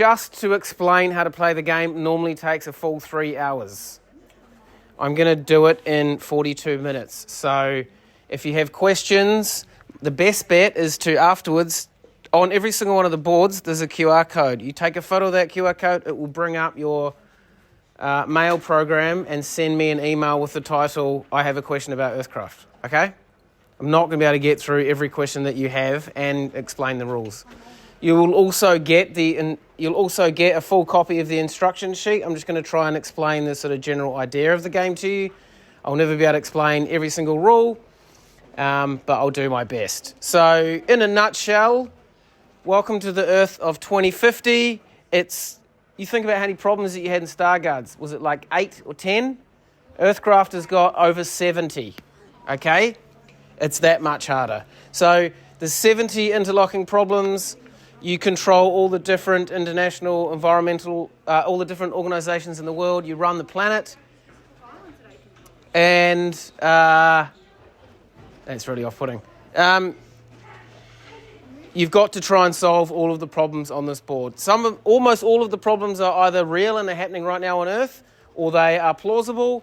just to explain how to play the game normally takes a full 3 hours. I'm going to do it in 42 minutes. So if you have questions, the best bet is to afterwards, on every single one of the boards, there's a QR code. You take a photo of that QR code, it will bring up your mail program and send me an email with the title, I have a question about EarthCraft, okay? I'm not going to be able to get through every question that you have and explain the rules. You will also get a full copy of the instruction sheet. I'm just going to try and explain the sort of general idea of the game to you. I'll never be able to explain every single rule, but I'll do my best. So, in a nutshell, welcome to the Earth of 2050. You think about how many problems that you had in Starguards. Was it like 8 or 10? EarthCraft has got over 70, okay? It's that much harder. So, there's 70 interlocking problems. You control all the different international, environmental, all the different organisations in the world. You run the planet. And that's really off-putting. You've got to try and solve all of the problems on this board. Almost all of the problems are either real and are happening right now on Earth, or they are plausible.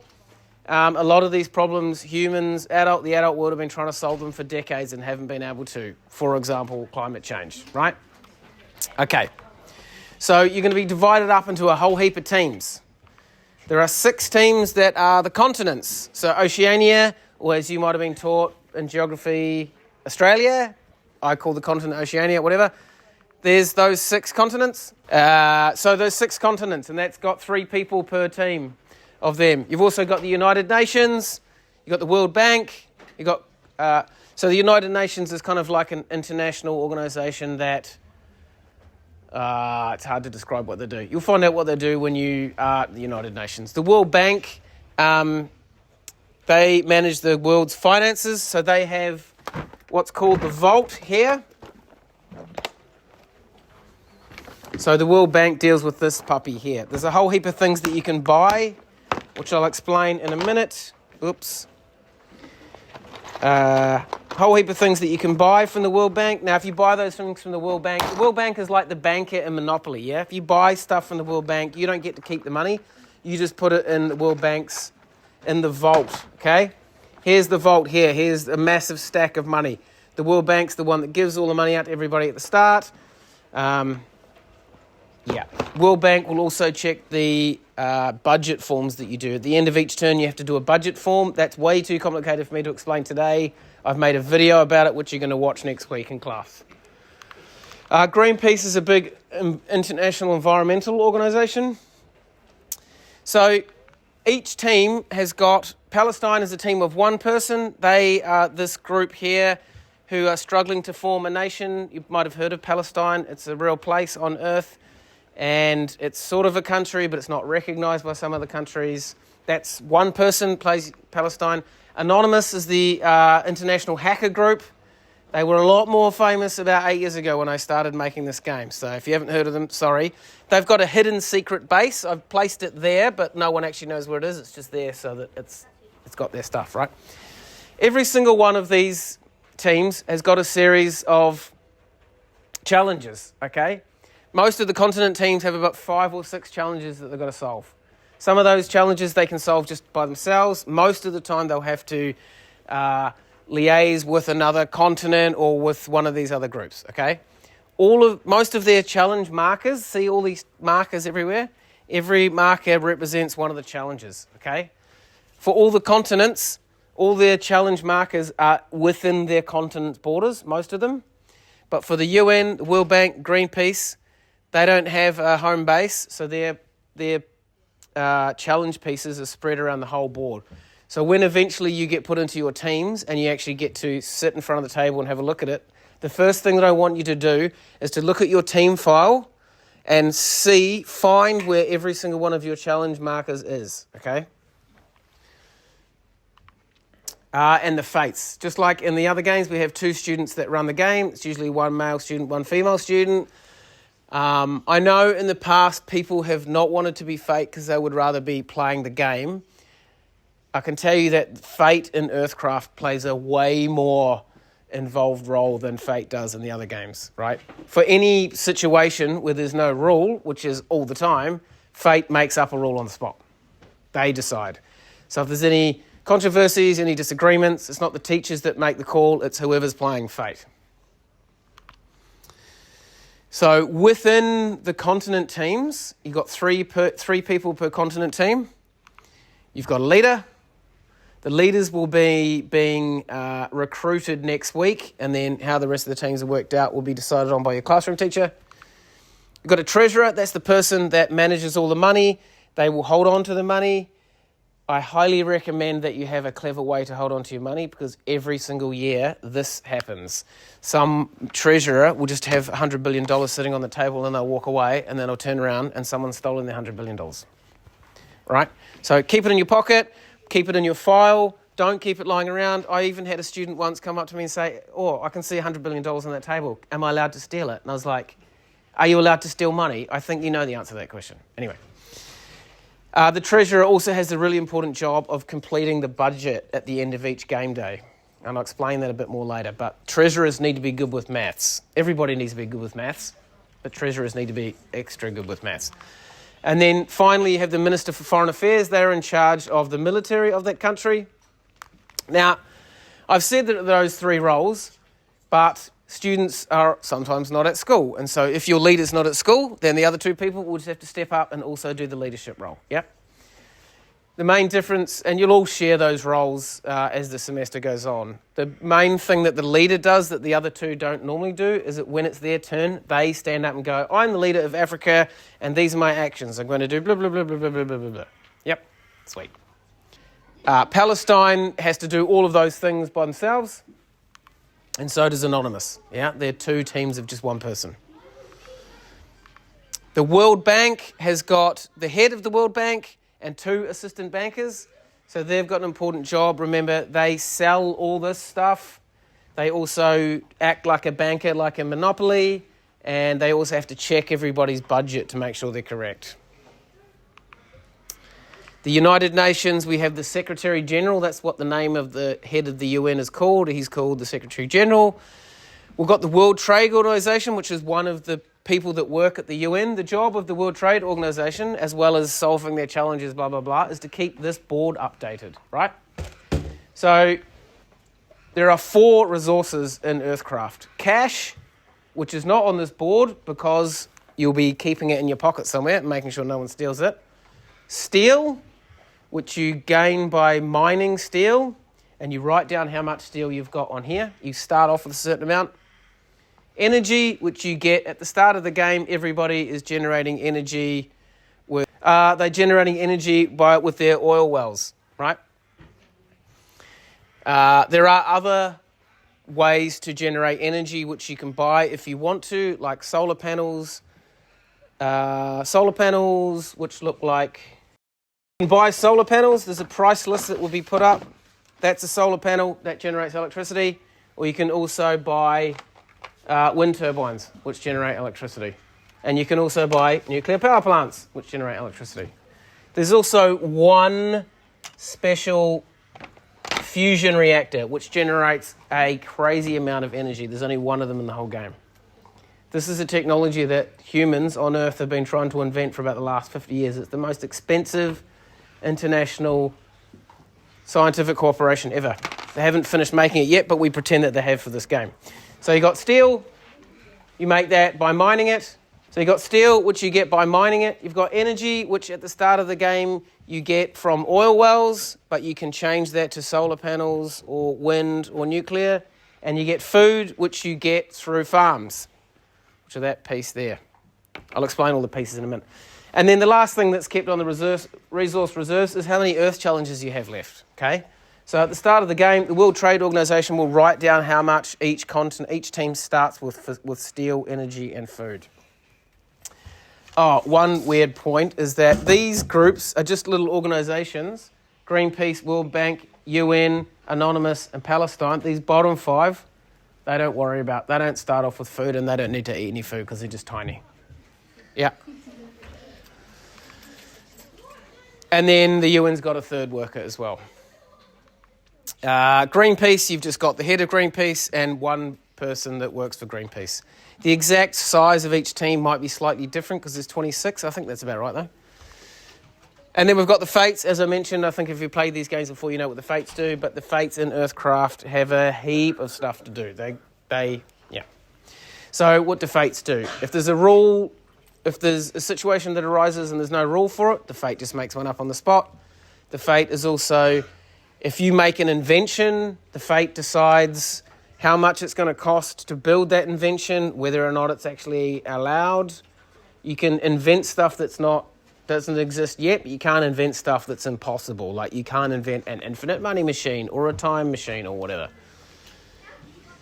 A lot of these problems, humans, the adult world have been trying to solve them for decades and haven't been able to. For example, climate change, right? Okay, so you're going to be divided up into a whole heap of teams. There are 6 teams that are the continents. So Oceania, or as you might have been taught in geography, Australia. I call the continent Oceania, whatever. There's those 6 continents. So those 6 continents, and that's got 3 people per team of them. You've also got the United Nations. You've got the World Bank. So the United Nations is kind of like an international organisation that... it's hard to describe what they do. You'll find out what they do when you are at the United Nations. The World Bank, they manage the world's finances, so they have what's called the vault here. So the World Bank deals with this puppy here. There's a whole heap of things that you can buy, which I'll explain in a minute. Oops. Whole heap of things that you can buy from the World Bank. Now, if you buy those things from the World Bank is like the banker in Monopoly, yeah? If you buy stuff from the World Bank, you don't get to keep the money. You just put it in the World Bank's, in the vault, okay? Here's the vault here. Here's a massive stack of money. The World Bank's the one that gives all the money out to everybody at the start. World Bank will also check the budget forms that you do. At the end of each turn, you have to do a budget form. That's way too complicated for me to explain today. I've made a video about it, which you're going to watch next week in class. Greenpeace is a big international environmental organisation. So each team has got... Palestine is a team of 1 person. They are this group here who are struggling to form a nation. You might have heard of Palestine. It's a real place on Earth. And it's sort of a country, but it's not recognised by some other countries. That's 1 person plays Palestine. Anonymous is the international hacker group. They were a lot more famous about 8 years ago when I started making this game. So if you haven't heard of them, sorry. They've got a hidden secret base. I've placed it there, but no one actually knows where it is. It's just there so that it's got their stuff, right? Every single one of these teams has got a series of challenges, okay? Most of the continent teams have about 5 or 6 challenges that they've got to solve. Some of those challenges they can solve just by themselves. Most of the time they'll have to liaise with another continent or with one of these other groups, okay? Most of their challenge markers, see all these markers everywhere? Every marker represents one of the challenges, okay? For all the continents, all their challenge markers are within their continent's borders, most of them. But for the UN, the World Bank, Greenpeace, they don't have a home base, so their challenge pieces are spread around the whole board. So when eventually you get put into your teams and you actually get to sit in front of the table and have a look at it, the first thing that I want you to do is to look at your team file and find where every single one of your challenge markers is, okay? And the fates. Just like in the other games, we have 2 students that run the game. It's usually 1 male student, 1 female student. I know in the past people have not wanted to be fate because they would rather be playing the game. I can tell you that fate in EarthCraft plays a way more involved role than fate does in the other games, right? For any situation where there's no rule, which is all the time, fate makes up a rule on the spot. They decide. So if there's any controversies, any disagreements, it's not the teachers that make the call, it's whoever's playing fate. So within the continent teams, you've got three people per continent team. You've got a leader. The leaders will be being recruited next week, and then how the rest of the teams are worked out will be decided on by your classroom teacher. You've got a treasurer. That's the person that manages all the money. They will hold on to the money. I highly recommend that you have a clever way to hold on to your money, because every single year this happens. Some treasurer will just have $100 billion sitting on the table and they'll walk away, and then they'll turn around and someone's stolen their $100 billion. Right? So keep it in your pocket, keep it in your file, don't keep it lying around. I even had a student once come up to me and say, "Oh, I can see $100 billion on that table. Am I allowed to steal it?" And I was like, "Are you allowed to steal money?" I think you know the answer to that question. Anyway. The treasurer also has the really important job of completing the budget at the end of each game day. And I'll explain that a bit more later. But treasurers need to be good with maths. Everybody needs to be good with maths, but treasurers need to be extra good with maths. And then finally, you have the Minister for Foreign Affairs. They're in charge of the military of that country. Now, I've said that those three roles, but students are sometimes not at school. And so if your leader's not at school, then the other two people will just have to step up and also do the leadership role. Yep. The main difference, and you'll all share those roles as the semester goes on. The main thing that the leader does that the other two don't normally do is that when it's their turn, they stand up and go, "I'm the leader of Africa, and these are my actions. I'm going to do blah, blah, blah, blah, blah, blah, blah, blah." Yep, sweet. Palestine has to do all of those things by themselves, and so does Anonymous. Yeah, they're two teams of just one person. The World Bank has got the head of the World Bank and two assistant bankers. So they've got an important job. Remember, they sell all this stuff. They also act like a banker, like a monopoly, and they also have to check everybody's budget to make sure they're correct. The United Nations, we have the Secretary General. That's what the name of the head of the UN is called. He's called the Secretary General. We've got the World Trade Organization, which is one of the people that work at the UN. The job of the World Trade Organization, as well as solving their challenges, blah, blah, blah, is to keep this board updated, right? So there are 4 resources in EarthCraft. Cash, which is not on this board because you'll be keeping it in your pocket somewhere and making sure no one steals it. Steel, which you gain by mining steel, and you write down how much steel you've got on here. You start off with a certain amount. Energy, which you get at the start of the game. Everybody is generating energy. They're generating energy with their oil wells, right? There are other ways to generate energy which you can buy if you want to, like solar panels. Solar panels, which look like... You can buy solar panels. There's a price list that will be put up. That's a solar panel that generates electricity. Or you can also buy wind turbines, which generate electricity. And you can also buy nuclear power plants, which generate electricity. There's also one special fusion reactor, which generates a crazy amount of energy. There's only one of them in the whole game. This is a technology that humans on Earth have been trying to invent for about the last 50 years. It's the most expensive international scientific cooperation ever. They haven't finished making it yet, but we pretend that they have for this game. So you got steel, you make that by mining it. So you got steel, which you get by mining it. You've got energy, which at the start of the game you get from oil wells, but you can change that to solar panels or wind or nuclear. And you get food, which you get through farms, which are that piece there. I'll explain all the pieces in a minute. And then the last thing that's kept on the resource reserves is how many Earth challenges you have left, okay? So at the start of the game, the World Trade Organization will write down how much each team starts with steel, energy, and food. Oh, one weird point is that these groups are just little organizations. Greenpeace, World Bank, UN, Anonymous, and Palestine. These bottom 5, they don't worry about. They don't start off with food, and they don't need to eat any food because they're just tiny. Yeah. And then the UN's got a third worker as well. Greenpeace, you've just got the head of Greenpeace and one person that works for Greenpeace. The exact size of each team might be slightly different because there's 26. I think that's about right, though. And then we've got the Fates, as I mentioned. I think if you played these games before, you know what the Fates do. But the Fates in EarthCraft have a heap of stuff to do. Yeah. So what do Fates do? If there's a rule, if there's a situation that arises and there's no rule for it, the Fate just makes one up on the spot. The Fate is also, if you make an invention, the Fate decides how much it's going to cost to build that invention, whether or not it's actually allowed. You can invent stuff doesn't exist yet, but you can't invent stuff that's impossible. Like you can't invent an infinite money machine or a time machine or whatever.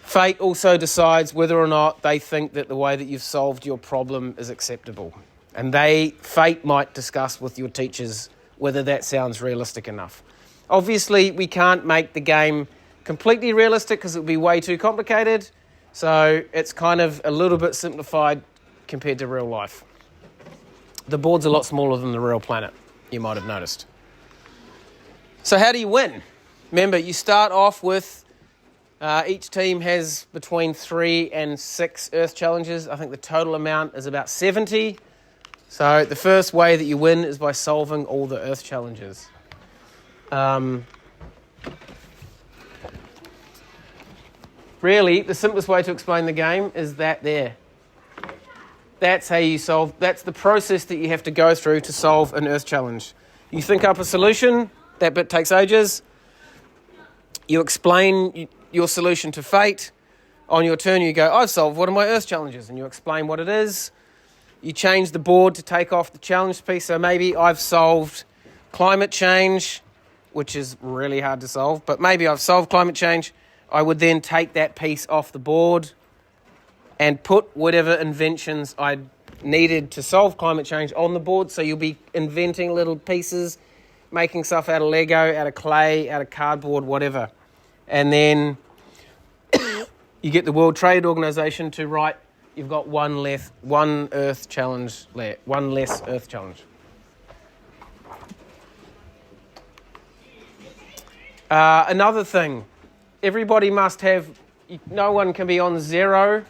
Fate also decides whether or not they think that the way that you've solved your problem is acceptable. And Fate might discuss with your teachers whether that sounds realistic enough. Obviously, we can't make the game completely realistic because it would be way too complicated. So it's kind of a little bit simplified compared to real life. The board's a lot smaller than the real planet, you might have noticed. So how do you win? Remember, you start off with, each team has between 3 and 6 Earth challenges. I think the total amount is about 70. So the first way that you win is by solving all the Earth challenges. Really, the simplest way to explain the game is that there. That's how you solve, that's the process that you have to go through to solve an Earth challenge. You think up a solution, that bit takes ages. You explain your solution to Fate. On your turn, you go, I've solved one of my Earth challenges, and you explain what it is. You change the board to take off the challenge piece. So maybe I've solved climate change, which is really hard to solve, but maybe I've solved climate change. I would then take that piece off the board and put whatever inventions I needed to solve climate change on the board. So you'll be inventing little pieces, making stuff out of Lego, out of clay, out of cardboard, whatever. And then you get the World Trade Organization to write, you've got one less Earth challenge. Another thing, everybody must have, no one can be on 0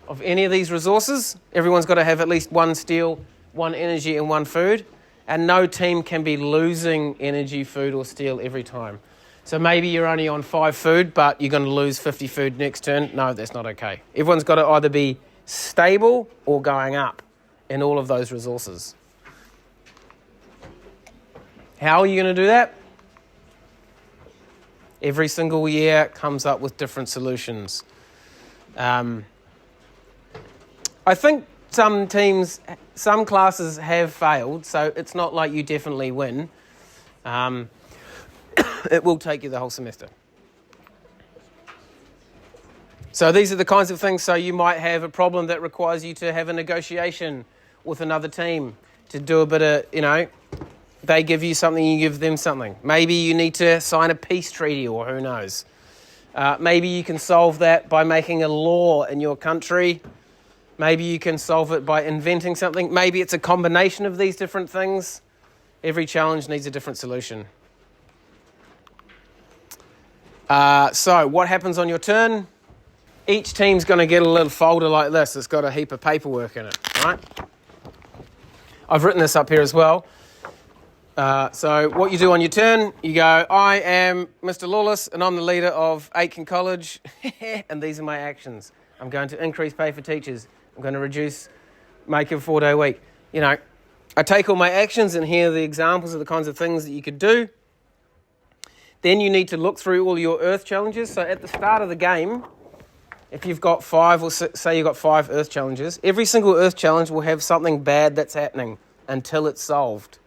of any of these resources. Everyone's got to have at least 1 steel, 1 energy, and 1 food. And no team can be losing energy, food, or steel every time. So maybe you're only on 5 food, but you're going to lose 50 food next turn. No, that's not okay. Everyone's got to either be stable or going up in all of those resources. How are you going to do that? Every single year comes up with different solutions. I think some classes have failed, so it's not like you definitely win. It will take you the whole semester. So these are the kinds of things. So you might have a problem that requires you to have a negotiation with another team to do a bit of, they give you something, you give them something. Maybe you need to sign a peace treaty, or who knows. Maybe you can solve that by making a law in your country. Maybe you can solve it by inventing something. Maybe it's a combination of these different things. Every challenge needs a different solution. So what happens on your turn? Each team's going to get a little folder like this. It's got a heap of paperwork in it, right? I've written this up here as well. So what you do on your turn, you go, I am Mr. Lawless and I'm the leader of Aitken College and these are my actions. I'm going to increase pay for teachers. I'm going to make a 4-day week. I take all my actions and here are the examples of the kinds of things that you could do. Then you need to look through all your Earth challenges. So at the start of the game, if you've got 5 or say you've got 5 Earth challenges, every single Earth challenge will have something bad that's happening until it's solved.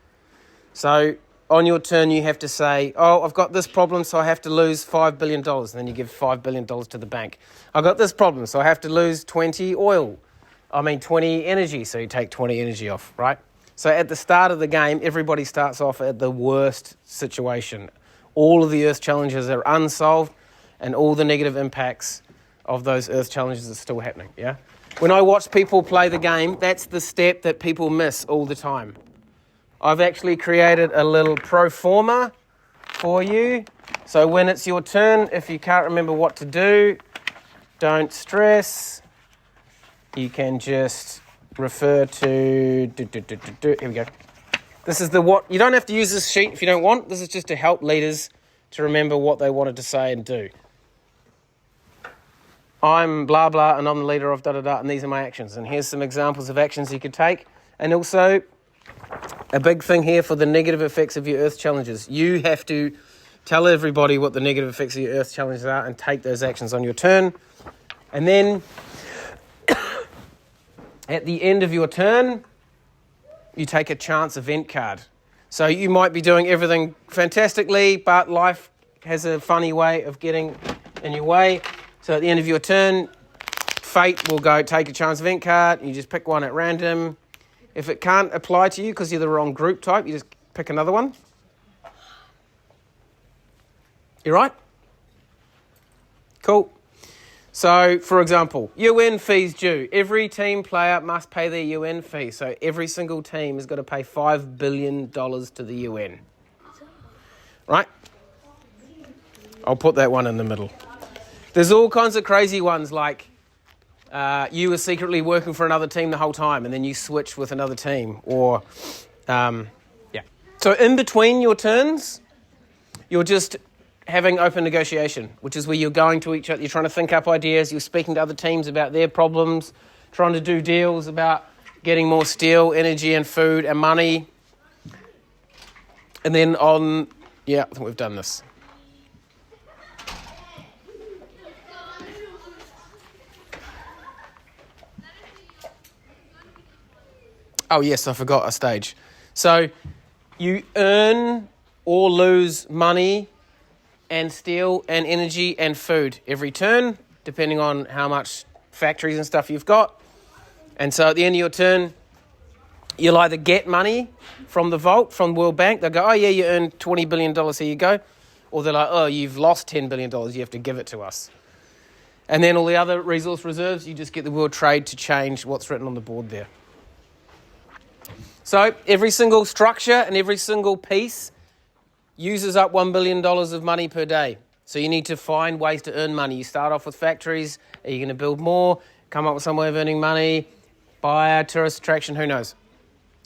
So on your turn, you have to say, I've got this problem, so I have to lose $5 billion. And then you give $5 billion to the bank. I've got this problem, so I have to lose 20 energy. So you take 20 energy off, right? So at the start of the game, everybody starts off at the worst situation. All of the Earth challenges are unsolved and all the negative impacts of those Earth challenges are still happening, yeah? When I watch people play the game, that's the step that people miss all the time. I've actually created a little pro forma for you So when it's your turn, if you can't remember what to do, don't stress. You can just refer to... Here we go. This is you don't have to use this sheet if you don't want. This is just to help leaders to remember what they wanted to say and do. I'm blah, blah, and I'm the leader of da-da-da, and these are my actions. And here's some examples of actions you could take. And also, a big thing here for the negative effects of your Earth challenges. You have to tell everybody what the negative effects of your Earth challenges are and take those actions on your turn. And then, at the end of your turn, you take a chance event card. So you might be doing everything fantastically, but life has a funny way of getting in your way. So at the end of your turn, fate will go take a chance event card, and you just pick one at random. If it can't apply to you because you're the wrong group type, you just pick another one. You right? Cool. So, for example, UN fees due. Every team player must pay their UN fee. So every single team has got to pay $5 billion to the UN. Right? I'll put that one in the middle. There's all kinds of crazy ones like you were secretly working for another team the whole time and then you switched with another team. Or, So in between your turns, you're just having open negotiation, which is where you're going to each other, you're trying to think up ideas, you're speaking to other teams about their problems, trying to do deals about getting more steel, energy and food and money. And then I think we've done this. Oh yes, I forgot a stage. So you earn or lose money and steel and energy and food every turn, depending on how much factories and stuff you've got. And so at the end of your turn, you'll either get money from the vault, from World Bank. They'll go, oh yeah, you earned $20 billion, here you go. Or they're like, oh, you've lost $10 billion, you have to give it to us. And then all the other resource reserves, you just get the world trade to change what's written on the board there. So every single structure and every single piece uses up $1 billion of money per day. So you need to find ways to earn money. You start off with factories. Are you going to build more? Come up with some way of earning money? Buy a tourist attraction? Who knows?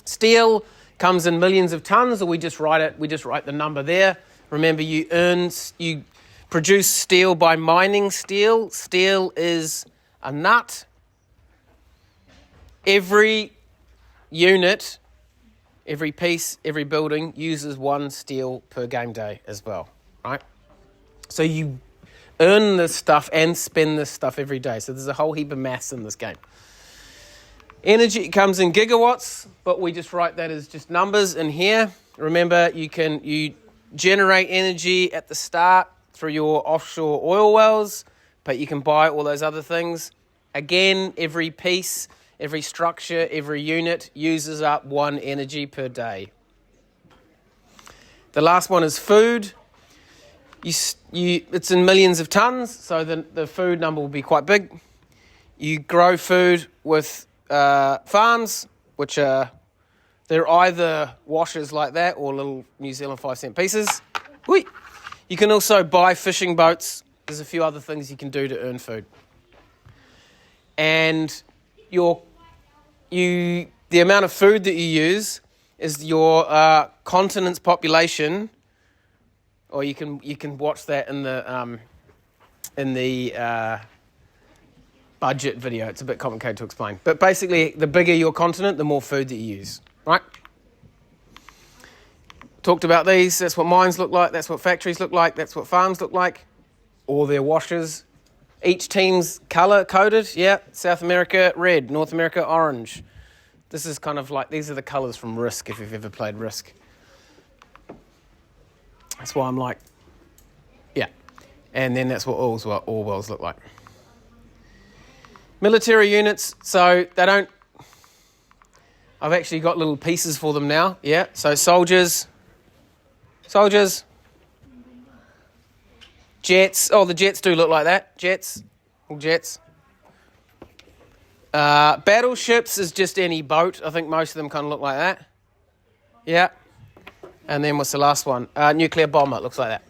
Steel comes in millions of tons, or we just write the number there. Remember, you produce steel by mining steel. Steel is a nut. Every unit, every piece, every building uses one steel per game day as well, right? So you earn this stuff and spend this stuff every day. So there's a whole heap of maths in this game. Energy comes in gigawatts, but we just write that as just numbers in here. Remember, you generate energy at the start through your offshore oil wells, but you can buy all those other things. Again, every piece, every structure, every unit uses up one energy per day. The last one is food. It's in millions of tons, so the food number will be quite big. You grow food with farms, which they're either washers like that or little New Zealand 5-cent pieces. Whee! You can also buy fishing boats. There's a few other things you can do to earn food. And the amount of food that you use is your continent's population, or you can watch that in the budget video. It's a bit complicated to explain, but basically, the bigger your continent, the more food that you use. Right? Talked about these. That's what mines look like. That's what factories look like. That's what farms look like. All their washers. Each team's colour coded. Yeah, South America, red. North America, orange. This is kind of like, these are the colours from Risk, if you've ever played Risk. That's why I'm like, yeah. And then that's what all wells look like. Military units, so they don't, I've actually got little pieces for them now. Yeah, so soldiers. Jets. Oh, the jets do look like that. Jets. Battleships is just any boat. I think most of them kind of look like that. Yeah. And then what's the last one? Nuclear bomber. It looks like that.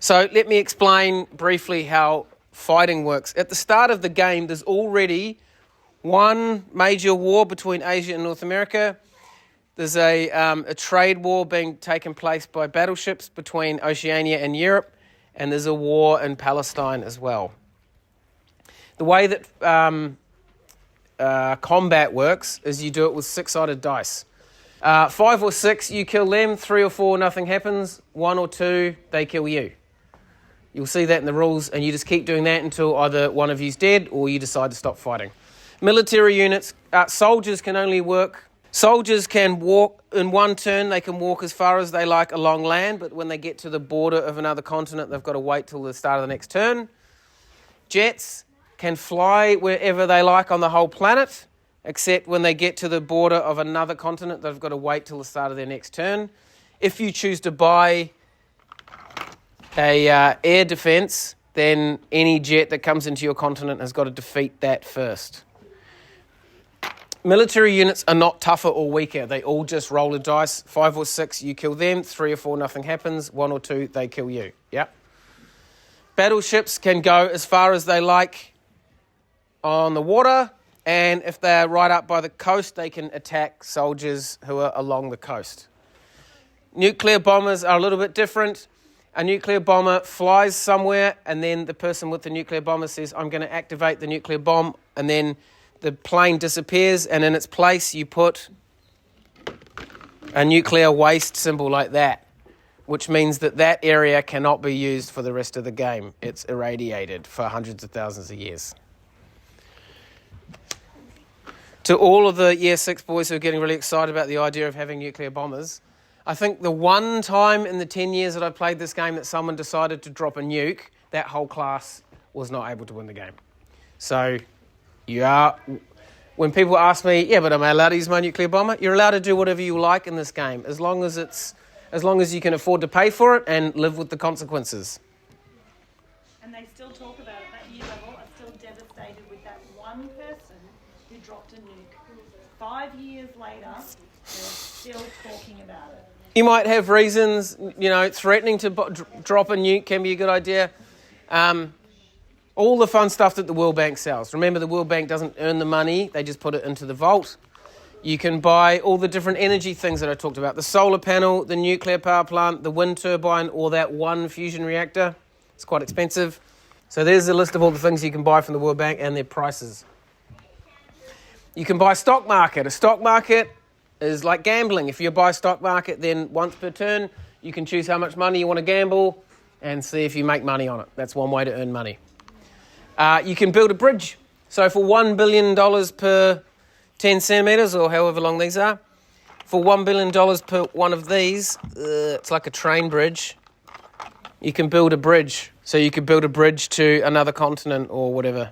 So let me explain briefly how fighting works. At the start of the game, there's already one major war between Asia and North America. There's a trade war being taken place by battleships between Oceania and Europe, and there's a war in Palestine as well. The way that combat works is you do it with 6-sided dice. 5 or 6, you kill them. 3 or 4, nothing happens. 1 or 2, they kill you. You'll see that in the rules, and you just keep doing that until either one of you's dead or you decide to stop fighting. Military units, soldiers can only work. Soldiers can walk in one turn. They can walk as far as they like along land, but when they get to the border of another continent, they've got to wait till the start of the next turn. Jets can fly wherever they like on the whole planet, except when they get to the border of another continent, they've got to wait till the start of their next turn. If you choose to buy a air defense, then any jet that comes into your continent has got to defeat that first. Military units are not tougher or weaker. They all just roll a dice. 5 or 6, you kill them. 3 or 4, nothing happens. 1 or 2, they kill you. Yep. Battleships can go as far as they like on the water, and if they're right up by the coast, they can attack soldiers who are along the coast. Nuclear bombers are a little bit different. A nuclear bomber flies somewhere, and then the person with the nuclear bomber says, I'm going to activate the nuclear bomb, and then the plane disappears, and in its place you put a nuclear waste symbol like that, which means that that area cannot be used for the rest of the game. It's irradiated for hundreds of thousands of years. To all of the Year 6 boys who are getting really excited about the idea of having nuclear bombers, I think the one time in the 10 years that I played this game that someone decided to drop a nuke, that whole class was not able to win the game. So when people ask me, yeah, but am I allowed to use my nuclear bomber? You're allowed to do whatever you like in this game, as long as you can afford to pay for it and live with the consequences. And they still talk about it. That year level are still devastated with that one person who dropped a nuke. 5 years later, they're still talking about it. You might have reasons, threatening to drop a nuke can be a good idea. All the fun stuff that the World Bank sells. Remember, the World Bank doesn't earn the money, they just put it into the vault. You can buy all the different energy things that I talked about. The solar panel, the nuclear power plant, the wind turbine, or that one fusion reactor. It's quite expensive. So there's a list of all the things you can buy from the World Bank and their prices. You can buy stock market. A stock market is like gambling. If you buy stock market, then once per turn, you can choose how much money you want to gamble and see if you make money on it. That's one way to earn money. You can build a bridge. So for $1 billion per 10 centimetres, or however long these are, for $1 billion per one of these, it's like a train bridge, you can build a bridge. So you could build a bridge to another continent or whatever.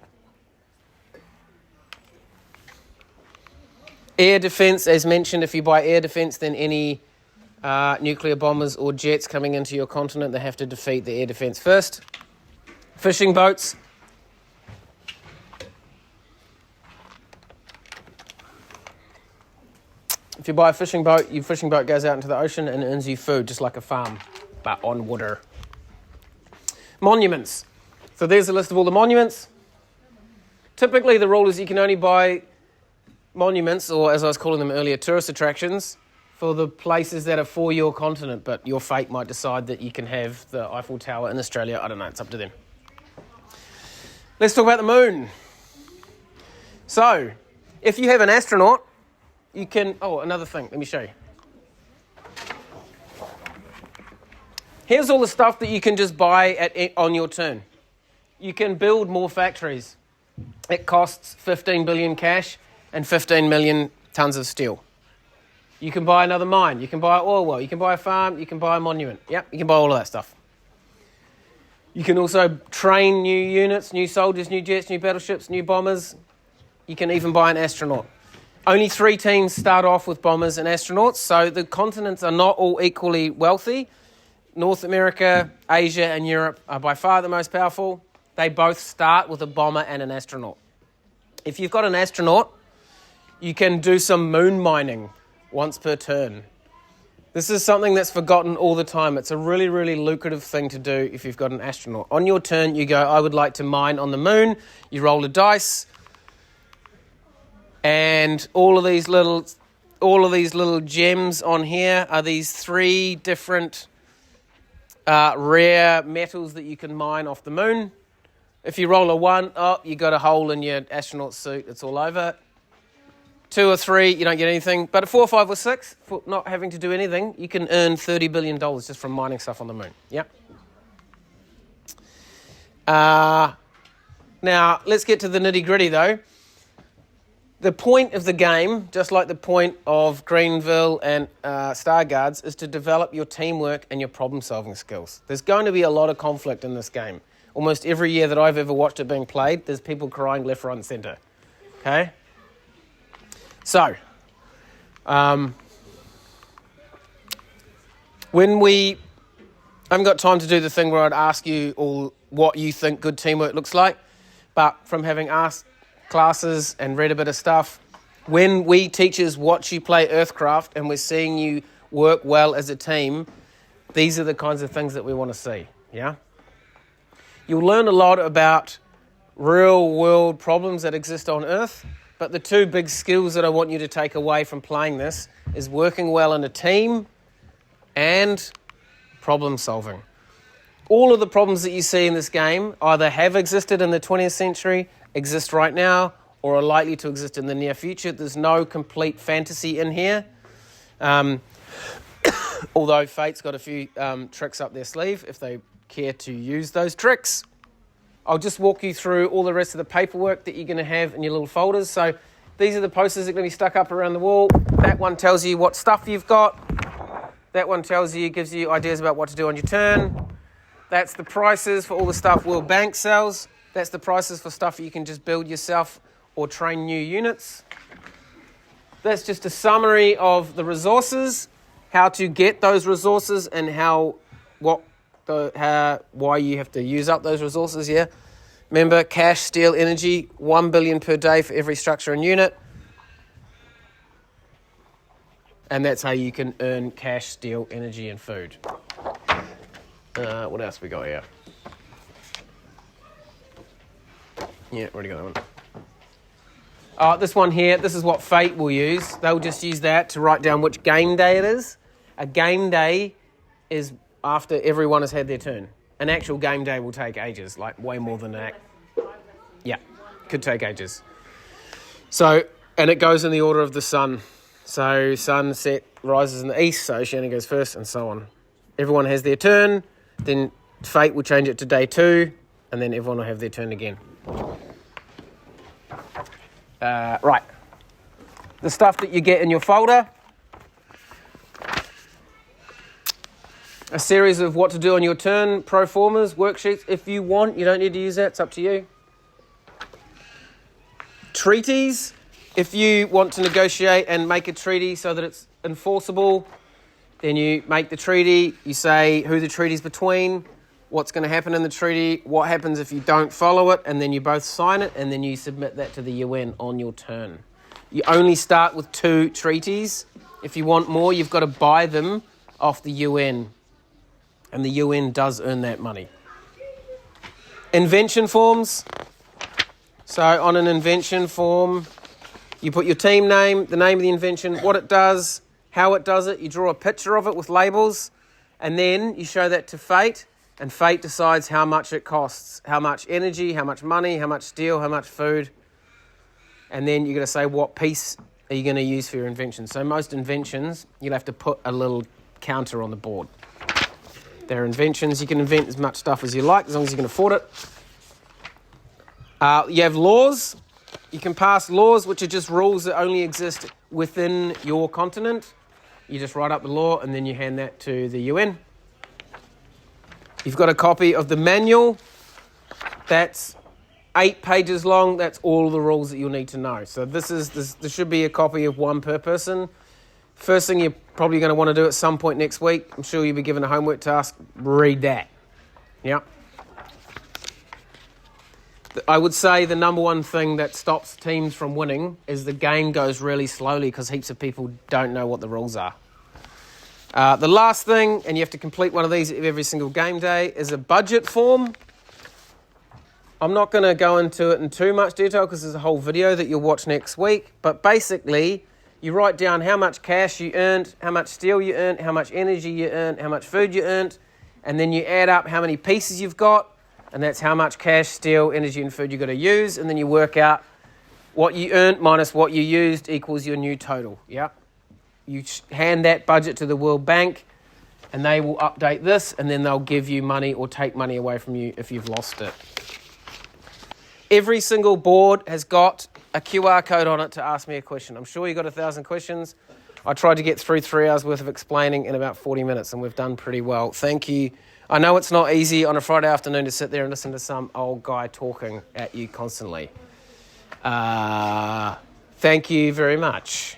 Air defence, as mentioned, if you buy air defence, then any nuclear bombers or jets coming into your continent, they have to defeat the air defence first. Fishing boats. If you buy a fishing boat, your fishing boat goes out into the ocean and earns you food, just like a farm, but on water. Monuments. So there's a list of all the monuments. Typically, the rule is you can only buy monuments, or as I was calling them earlier, tourist attractions, for the places that are for your continent, but your fate might decide that you can have the Eiffel Tower in Australia. I don't know, it's up to them. Let's talk about the moon. So, if you have an astronaut, you can... Oh, another thing. Let me show you. Here's all the stuff that you can just buy on your turn. You can build more factories. It costs 15 billion cash and 15 million tons of steel. You can buy another mine. You can buy an oil well. You can buy a farm. You can buy a monument. Yep, you can buy all of that stuff. You can also train new units, new soldiers, new jets, new battleships, new bombers. You can even buy an astronaut. Only 3 teams start off with bombers and astronauts, so the continents are not all equally wealthy. North America, Asia, and Europe are by far the most powerful. They both start with a bomber and an astronaut. If you've got an astronaut, you can do some moon mining once per turn. This is something that's forgotten all the time. It's a really, really lucrative thing to do if you've got an astronaut. On your turn, you go, I would like to mine on the moon. You roll a dice. And all of these little gems on here are these 3 different rare metals that you can mine off the moon. If you roll a 1, you got a hole in your astronaut suit. It's all over. 2 or 3, you don't get anything. But at 4, 5, or 6, for not having to do anything, you can earn $30 billion just from mining stuff on the moon. Yep. Now, let's get to the nitty-gritty, though. The point of the game, just like the point of Greenville and Star Guards, is to develop your teamwork and your problem-solving skills. There's going to be a lot of conflict in this game. Almost every year that I've ever watched it being played, there's people crying left, right, and centre. Okay? So, when I haven't got time to do the thing where I'd ask you all what you think good teamwork looks like, but from having asked classes and read a bit of stuff, when we teachers watch you play EarthCraft and we're seeing you work well as a team, these are the kinds of things that we want to see, yeah? You'll learn a lot about real-world problems that exist on Earth, but the 2 big skills that I want you to take away from playing this is working well in a team and problem solving. All of the problems that you see in this game either have existed in the 20th century, exist right now, or are likely to exist in the near future. There's no complete fantasy in here. Although Fate's got a few tricks up their sleeve if they care to use those tricks. I'll just walk you through all the rest of the paperwork that you're going to have in your little folders. So these are the posters that are going to be stuck up around the wall. That one tells you what stuff you've got. That one gives you ideas about what to do on your turn. That's the prices for all the stuff World Bank sells. That's the prices for stuff you can just build yourself or train new units. That's just a summary of the resources, how to get those resources, and why you have to use up those resources, yeah? Remember, cash, steel, energy, 1 billion per day for every structure and unit. And that's how you can earn cash, steel, energy, and food. What else we got here? Yeah, already got that one. This one here, this is what Fate will use. They'll just use that to write down which game day it is. A game day is after everyone has had their turn. An actual game day will take ages, like way more than that. Yeah, could take ages. So, and it goes in the order of the sun. So sunset rises in the east, so Oceania goes first, and so on. Everyone has their turn, then Fate will change it to day 2, and then everyone will have their turn again. Right. The stuff that you get in your folder. A series of what to do on your turn, pro formas, worksheets. If you want, you don't need to use that. It's up to you. Treaties. If you want to negotiate and make a treaty so that it's enforceable, then you make the treaty. You say who the treaty's between, what's going to happen in the treaty, what happens if you don't follow it, and then you both sign it, and then you submit that to the UN on your turn. You only start with 2 treaties. If you want more, you've got to buy them off the UN. And the UN does earn that money. Invention forms. So on an invention form, you put your team name, the name of the invention, what it does, how it does it. You draw a picture of it with labels, and then you show that to Fate, and Fate decides how much it costs, how much energy, how much money, how much steel, how much food. And then you're going to say what piece are you going to use for your invention. So most inventions, you'll have to put a little counter on the board. They're inventions. You can invent as much stuff as you like, as long as you can afford it. You have laws. You can pass laws, which are just rules that only exist within your continent. You just write up the law, and then you hand that to the UN. You've got a copy of the manual. That's 8 pages long. That's all the rules that you'll need to know. So there should be a copy of one per person. First thing you're probably going to want to do at some point next week, I'm sure you'll be given a homework task, read that. Yeah. I would say the number one thing that stops teams from winning is the game goes really slowly because heaps of people don't know what the rules are. The last thing, and you have to complete one of these every single game day, is a budget form. I'm not going to go into it in too much detail because there's a whole video that you'll watch next week. But basically, you write down how much cash you earned, how much steel you earned, how much energy you earned, how much food you earned, and then you add up how many pieces you've got, and that's how much cash, steel, energy, and food you've got to use, and then you work out what you earned minus what you used equals your new total. Yeah. You hand that budget to the World Bank, and they will update this, and then they'll give you money or take money away from you if you've lost it. Every single board has got a QR code on it to ask me a question. I'm sure you got 1,000 questions. I tried to get through 3 hours worth of explaining in about 40 minutes, and we've done pretty well. Thank you. I know it's not easy on a Friday afternoon to sit there and listen to some old guy talking at you constantly. Thank you very much.